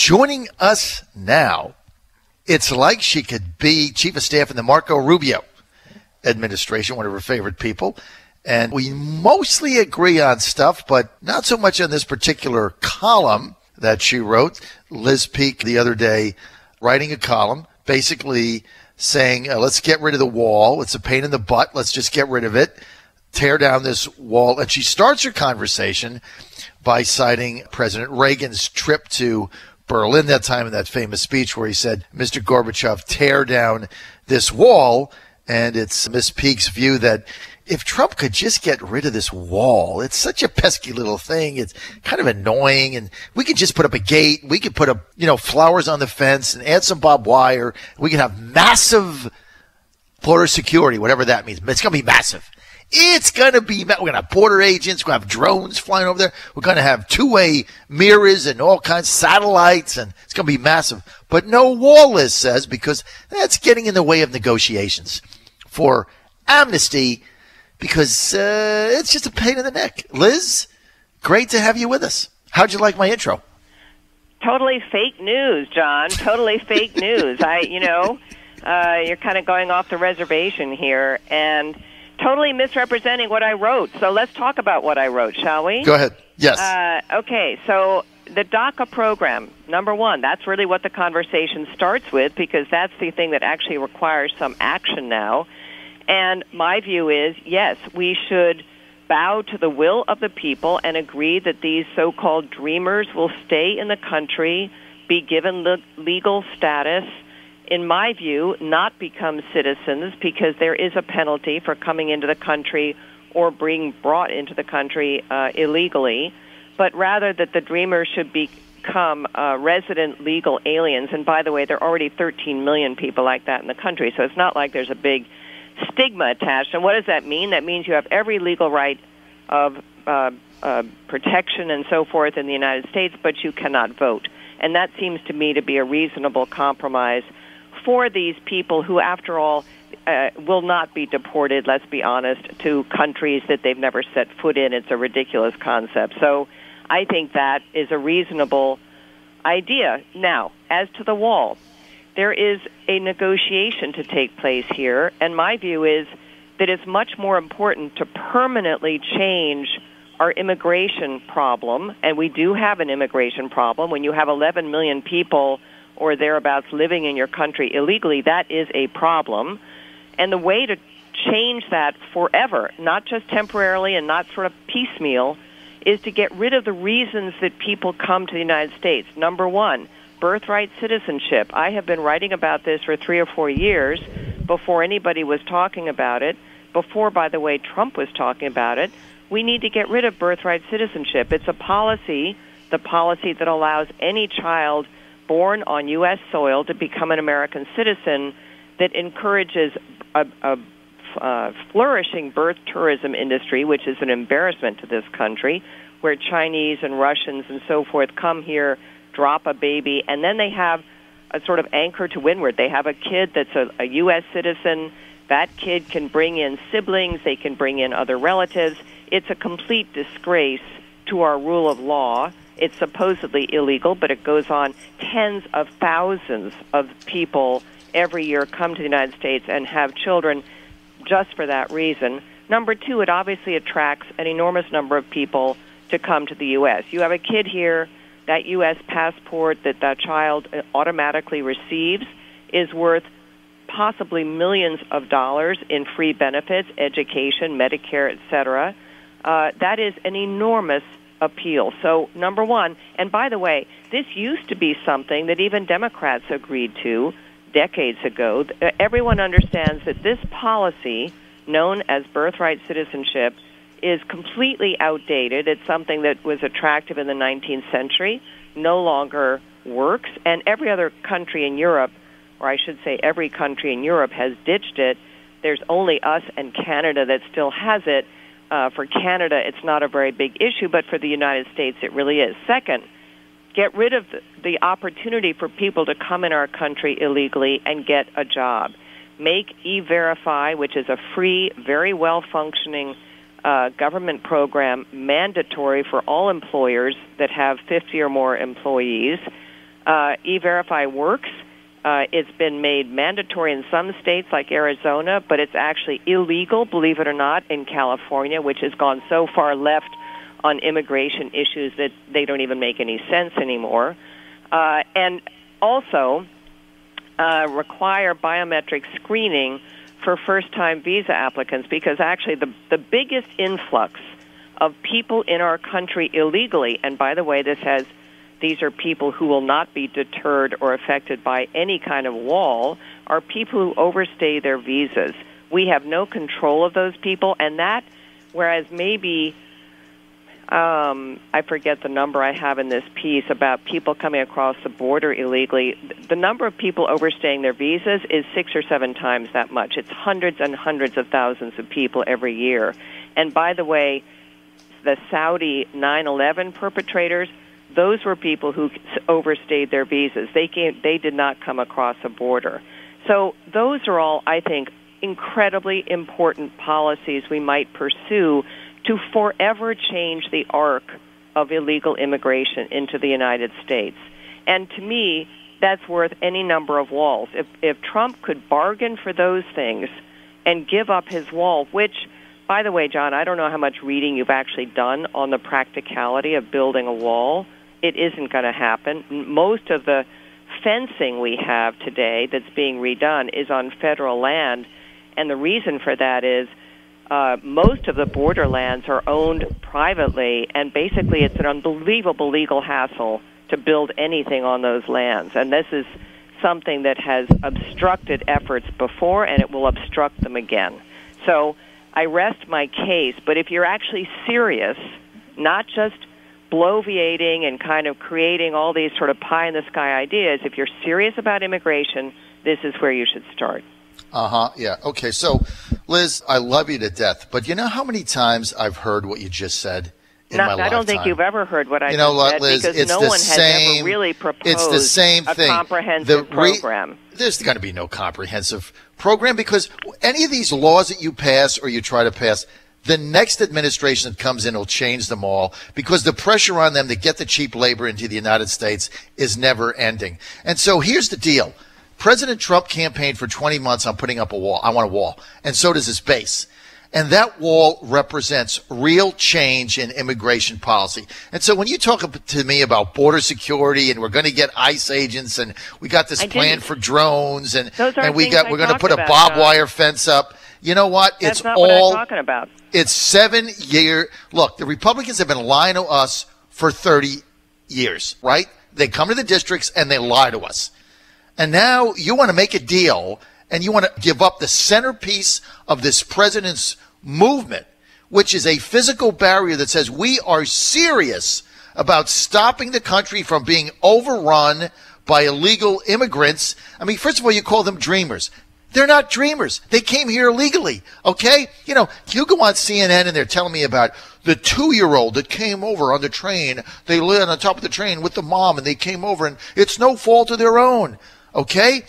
Joining us now, it's like she could be chief of staff in the Marco Rubio administration, one of her favorite people. And we mostly agree on stuff, but not so much on this particular column that she wrote. Liz Peek the other day writing a column basically saying, let's get rid of the wall. It's a pain in the butt. Let's just get rid of it. Tear down this wall. And she starts her conversation by citing President Reagan's trip to Berlin that time in that famous speech where he said, Mr. Gorbachev, tear down this wall. And it's Miss Peek's view that if Trump could just get rid of this wall, it's such a pesky little thing. It's kind of annoying. And we could just put up a gate. We could put up, flowers on the fence and add some barbed wire. We could have massive border security, whatever that means. It's going to be massive. It's going to be, we're going to have border agents. We're going to have drones flying over there. We're going to have two-way mirrors and all kinds of satellites, and it's going to be massive. But no wall, Liz says, because that's getting in the way of negotiations for amnesty because it's just a pain in the neck. Liz, great to have you with us. How'd you like my intro? Totally fake news, John. Totally fake news. You're kind of going off the reservation here, and totally misrepresenting what I wrote. So let's talk about what I wrote, shall we? Go ahead. Yes. Okay, so the DACA program, number one, that's really what the conversation starts with because that's the thing that actually requires some action now. And my view is, yes, we should bow to the will of the people and agree that these so-called dreamers will stay in the country, be given the legal status, in my view, not become citizens because there is a penalty for coming into the country or being brought into the country illegally, but rather that the dreamers should become resident legal aliens. And by the way, there are already 13 million people like that in the country, so it's not like there's a big stigma attached. And what does that mean? That means you have every legal right of protection and so forth in the United States, but you cannot vote. And that seems to me to be a reasonable compromise for these people who, after all, will not be deported, let's be honest, to countries that they've never set foot in. It's a ridiculous concept. So I think that is a reasonable idea. Now, as to the wall, there is a negotiation to take place here, and my view is that it's much more important to permanently change our immigration problem, and we do have an immigration problem. When you have 11 million people or thereabouts living in your country illegally, that is a problem. And the way to change that forever, not just temporarily and not sort of piecemeal, is to get rid of the reasons that people come to the United States. Number one, birthright citizenship. I have been writing about this for 3 or 4 years before anybody was talking about it, before, by the way, Trump was talking about it. We need to get rid of birthright citizenship. It's a policy, the policy that allows any child born on U.S. soil to become an American citizen, that encourages a flourishing birth tourism industry, which is an embarrassment to this country, where Chinese and Russians and so forth come here, drop a baby, and then they have a sort of anchor to windward. They have a kid that's a U.S. citizen. That kid can bring in siblings. They can bring in other relatives. It's a complete disgrace to our rule of law. It's supposedly illegal, but it goes on. Tens of thousands of people every year come to the United States and have children just for that reason. Number two, it obviously attracts an enormous number of people to come to the U.S. You have a kid here, that U.S. passport that that child automatically receives is worth possibly millions of dollars in free benefits, education, Medicare, etc. That is an enormous appeal. So, number one, and by the way, this used to be something that even Democrats agreed to decades ago. Everyone understands that this policy, known as birthright citizenship, is completely outdated. It's something that was attractive in the 19th century, no longer works, and every other country in Europe, or I should say every country in Europe, has ditched it. There's only us and Canada that still has it. For Canada, it's not a very big issue, but for the United States, it really is. Second, get rid of the opportunity for people to come in our country illegally and get a job. Make E-Verify, which is a free, very well-functioning government program, mandatory for all employers that have 50 or more employees. E-Verify works. It's been made mandatory in some states like Arizona, but it's actually illegal, believe it or not, in California, which has gone so far left on immigration issues that they don't even make any sense anymore. And also require biometric screening for first-time visa applicants, because actually the biggest influx of people in our country illegally, and by the way, these are people who will not be deterred or affected by any kind of wall, are people who overstay their visas. We have no control of those people, and that, whereas maybe, I forget the number I have in this piece about people coming across the border illegally, the number of people overstaying their visas is 6 or 7 times that much. It's hundreds and hundreds of thousands of people every year. And by the way, the Saudi 9/11 perpetrators, those were people who overstayed their visas. They did not come across a border. So those are all, I think, incredibly important policies we might pursue to forever change the arc of illegal immigration into the United States. And to me, that's worth any number of walls. If Trump could bargain for those things and give up his wall, which, by the way, John, I don't know how much reading you've actually done on the practicality of building a wall. It isn't going to happen. Most of the fencing we have today that's being redone is on federal land, and the reason for that is most of the borderlands are owned privately, and basically it's an unbelievable legal hassle to build anything on those lands. And this is something that has obstructed efforts before, and it will obstruct them again. So I rest my case, but if you're actually serious, not just bloviating and kind of creating all these sort of pie-in-the-sky ideas, if you're serious about immigration, this is where you should start. Yeah. Okay. So, Liz, I love you to death, but you know how many times I've heard what you just said in my lifetime? I don't think you've ever heard what I just said, Liz, because no one has ever really proposed a comprehensive program. There's going to be no comprehensive program, because any of these laws that you pass or you try to pass, the next administration that comes in will change them all, because the pressure on them to get the cheap labor into the United States is never ending. And so here's the deal. President Trump campaigned for 20 months on putting up a wall. I want a wall. And so does his base. And that wall represents real change in immigration policy. And so when you talk to me about border security and we're going to get ICE agents and we got this plan for drones and we're going to put a barbed wire fence up, you know what? That's not what I'm talking about. It's 7 year. Look, the Republicans have been lying to us for 30 years, right? They come to the districts and they lie to us. And now you want to make a deal and you want to give up the centerpiece of this president's movement, which is a physical barrier that says we are serious about stopping the country from being overrun by illegal immigrants. I mean, first of all, you call them dreamers. They're not dreamers. They came here illegally, okay? You know, you go on CNN and they're telling me about the 2-year-old that came over on the train. They lived on top of the train with the mom and they came over and it's no fault of their own, okay?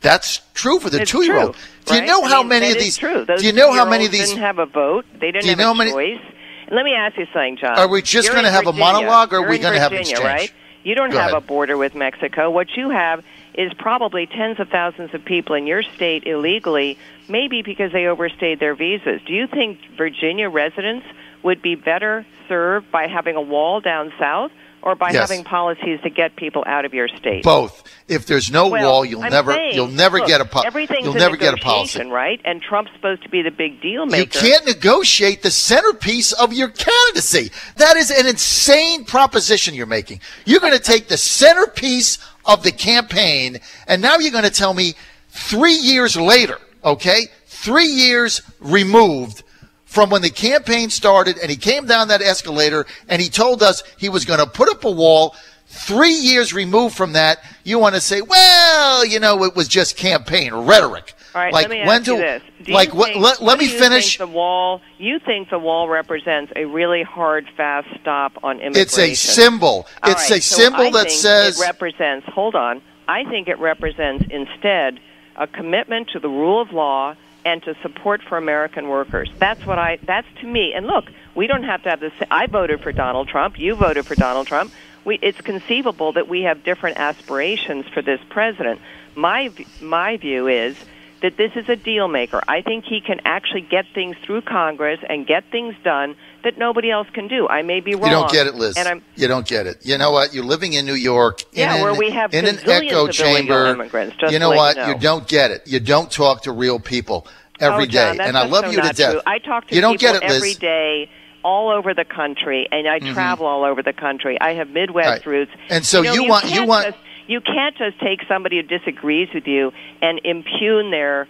That's true for the 2-year-old. Do you know how many of these? Do you know how many of these didn't have a vote? They didn't have a choice. And let me ask you something, John. Are we just going to have a monologue, or are we going to have an exchange? Right? You don't have a border with Mexico. What you have is probably tens of thousands of people in your state illegally, maybe because they overstayed their visas. Do you think Virginia residents would be better served by having a wall down south, or by having policies to get people out of your state? Both. If there's no wall, you'll never get a policy. Everything's a negotiation, right? And Trump's supposed to be the big deal maker. You can't negotiate the centerpiece of your candidacy. That is an insane proposition you're making. You're going to take the centerpiece of the campaign, and now you're going to tell me 3 years later, okay, 3 years removed from when the campaign started, and he came down that escalator and he told us he was going to put up a wall. 3 years removed from that, you want to say, well, you know, it was just campaign rhetoric. All right, let me ask you this. Let me finish. You think the wall represents a really hard, fast stop on immigration? It's a symbol. It's a symbol that says. It represents, hold on, I think it represents instead a commitment to the rule of law and to support for American workers. That's to me. And look, we don't have to have this. I voted for Donald Trump. You voted for Donald Trump. it's conceivable that we have different aspirations for this president. My view is that this is a deal maker. I think he can actually get things through Congress and get things done that nobody else can do. I may be wrong. You don't get it, Liz. You don't get it. You know what? You're living in New York where we have in an echo chamber. You know what? You don't get it. You don't talk to real people every day. John, and I love you to death. True. I talk to you don't people get it, Liz. every day all over the country, and I travel all over the country. I have Midwest roots. And so you can't just take somebody who disagrees with you and impugn their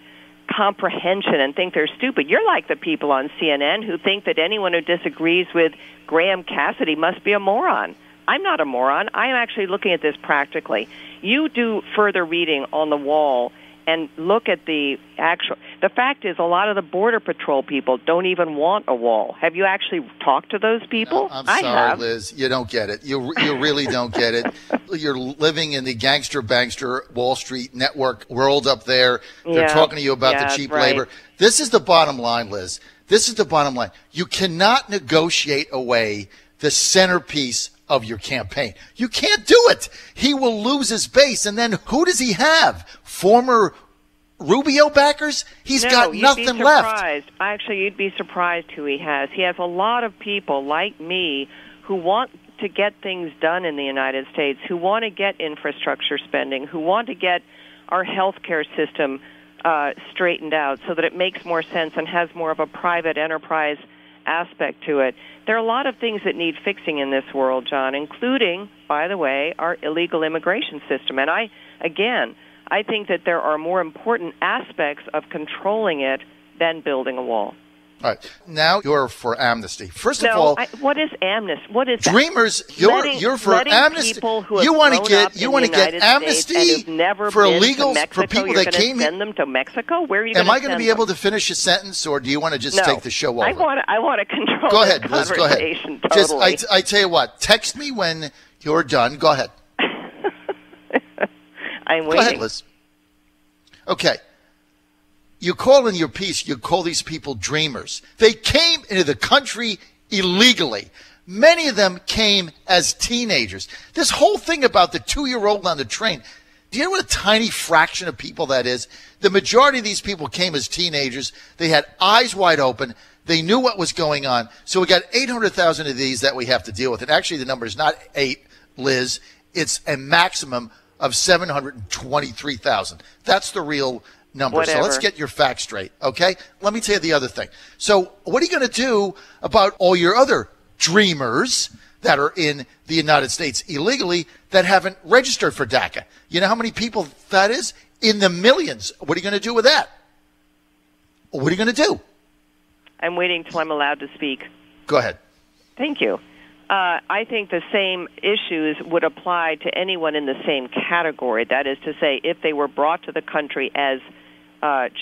comprehension and think they're stupid. You're like the people on CNN who think that anyone who disagrees with Graham Cassidy must be a moron. I'm not a moron. I'm actually looking at this practically. You do further reading on the wall and look at the fact is a lot of the Border Patrol people don't even want a wall. Have you actually talked to those people? No, I'm sorry, Liz. You don't get it. You really don't get it. You're living in the gangster-bangster Wall Street network world up there. They're talking to you about the cheap labor. This is the bottom line, Liz. This is the bottom line. You cannot negotiate away the centerpiece of your campaign. You can't do it. He will lose his base. And then who does he have? Former Rubio backers? He's got nothing left. Actually, you'd be surprised who he has. He has a lot of people like me who want to get things done in the United States, who want to get infrastructure spending, who want to get our healthcare system straightened out so that it makes more sense and has more of a private enterprise aspect to it. There are a lot of things that need fixing in this world, John, including, by the way, our illegal immigration system. And I think that there are more important aspects of controlling it than building a wall. All right. Now you're for amnesty. First of all, what is amnesty? What is Dreamers? You're for amnesty. You want to get amnesty for illegals, for people that came. Send them to Mexico? Where are you? Am I going to be able to finish a sentence, or do you want to just take the show over? I want to control. Go ahead, Liz. Go ahead. Totally. I tell you what. Text me when you're done. Go ahead. I'm waiting. Go ahead, Liz. Okay. You call in your piece, you call these people dreamers. They came into the country illegally. Many of them came as teenagers. This whole thing about the 2-year-old on the train, do you know what a tiny fraction of people that is? The majority of these people came as teenagers. They had eyes wide open. They knew what was going on. So we got 800,000 of these that we have to deal with. And actually the number is not 8, Liz. It's a maximum of 723,000. That's the real number. Whatever. So let's get your facts straight, okay? Let me tell you the other thing. So what are you going to do about all your other dreamers that are in the United States illegally that haven't registered for DACA? You know how many people that is? In the millions. What are you going to do with that? What are you going to do? I'm waiting till I'm allowed to speak. Go ahead. Thank you. I think the same issues would apply to anyone in the same category. That is to say, if they were brought to the country as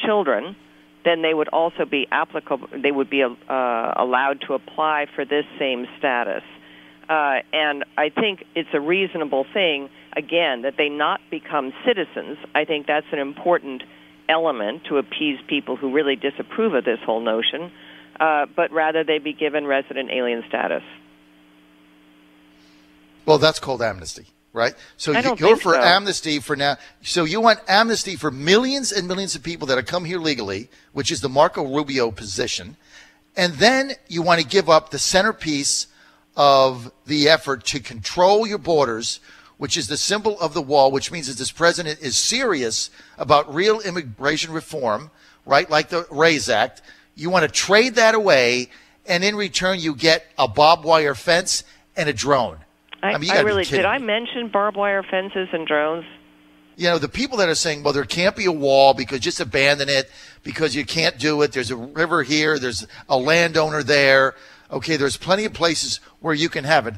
children, then they would also be applicable. They would be allowed to apply for this same status. And I think it's a reasonable thing, again, that they not become citizens. I think that's an important element to appease people who really disapprove of this whole notion, but rather they be given resident alien status. Well, that's called amnesty, right? So you're for amnesty for now. So you want amnesty for millions and millions of people that have come here legally, which is the Marco Rubio position. And then you want to give up the centerpiece of the effort to control your borders, which is the symbol of the wall, which means that this president is serious about real immigration reform, right? Like the RAISE Act. You want to trade that away, and in return you get a barbed wire fence and a drone. I mean, did I mention barbed wire fences and drones? You know, the people that are saying, well, there can't be a wall because just abandon it because you can't do it. There's a river here. There's a landowner there. Okay, there's plenty of places where you can have it.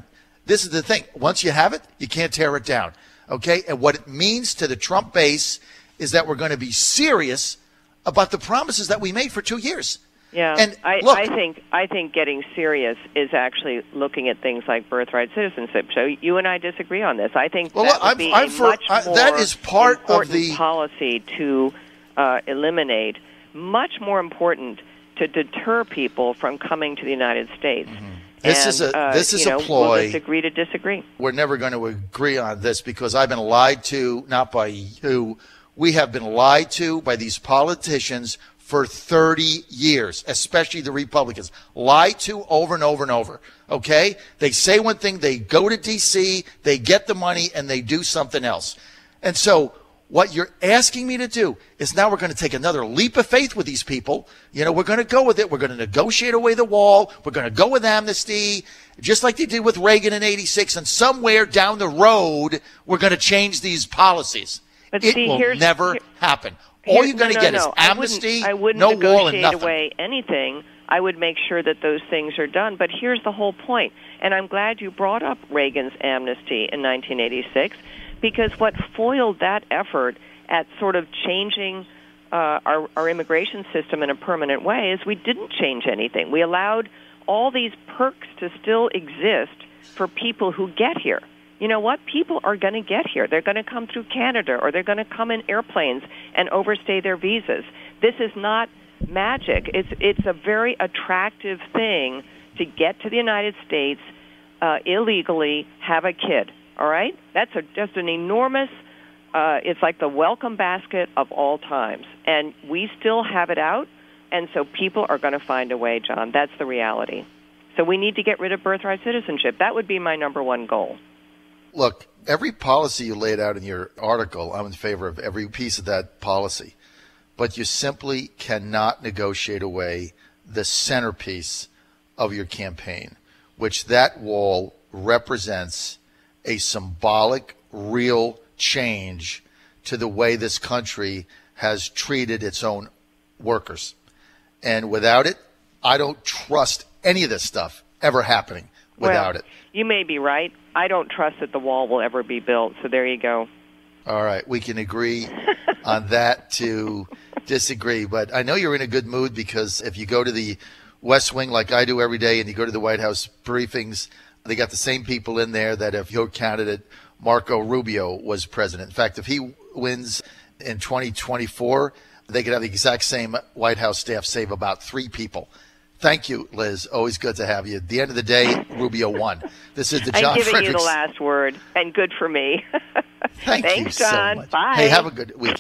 This is the thing. Once you have it, you can't tear it down. Okay, and what it means to the Trump base is that we're going to be serious about the promises that we made for 2 years. Yeah, and I think getting serious is actually looking at things like birthright citizenship. So you and I disagree on this. I think that would be that is part of the policy to eliminate, much more important to deter people from coming to the United States. Mm-hmm. This is a ploy. We'll just agree to disagree. We're never going to agree on this because I've been lied to, not by you. We have been lied to by these politicians for 30 years, especially the Republicans. Lied to over and over and over, okay? They say one thing, they go to D.C., they get the money, and they do something else. And so what you're asking me to do is now we're going to take another leap of faith with these people. You know, we're going to go with it. We're going to negotiate away the wall. We're going to go with amnesty, just like they did with Reagan in 86. And somewhere down the road, we're going to change these policies. But it will never happen. All you're going to get is amnesty, I wouldn't no wall, and negotiate nothing. away anything. I would make sure that those things are done. But here's the whole point, and I'm glad you brought up Reagan's amnesty in 1986, because what foiled that effort at sort of changing our immigration system in a permanent way is we didn't change anything. We allowed all these perks to still exist for people who get here. You know what? People are going to get here. They're going to come through Canada, or they're going to come in airplanes and overstay their visas. This is not magic. It's a very attractive thing to get to the United States illegally, have a kid. All right? That's just an enormous, it's like the welcome basket of all times. And we still have it out, and so people are going to find a way, John. That's the reality. So we need to get rid of birthright citizenship. That would be my number one goal. Look, every policy you laid out in your article, I'm in favor of every piece of that policy. But you simply cannot negotiate away the centerpiece of your campaign, which that wall represents a symbolic, real change to the way this country has treated its own workers. And without it, I don't trust any of this stuff ever happening without it. You may be right. I don't trust that the wall will ever be built, so there you go. All right, we can agree on that to disagree. But I know you're in a good mood because if you go to the West Wing like I do every day and you go to the White House briefings, they got the same people in there that if your candidate, Marco Rubio, was president. In fact, if he wins in 2024, they could have the exact same White House staff, save about 3 people. Thank you, Liz. Always good to have you. At the end of the day, Rubio won. This is the John I'm giving Fredericks. you the last word, and good for me. Thanks, you so John. much. Bye. Hey, have a good weekend.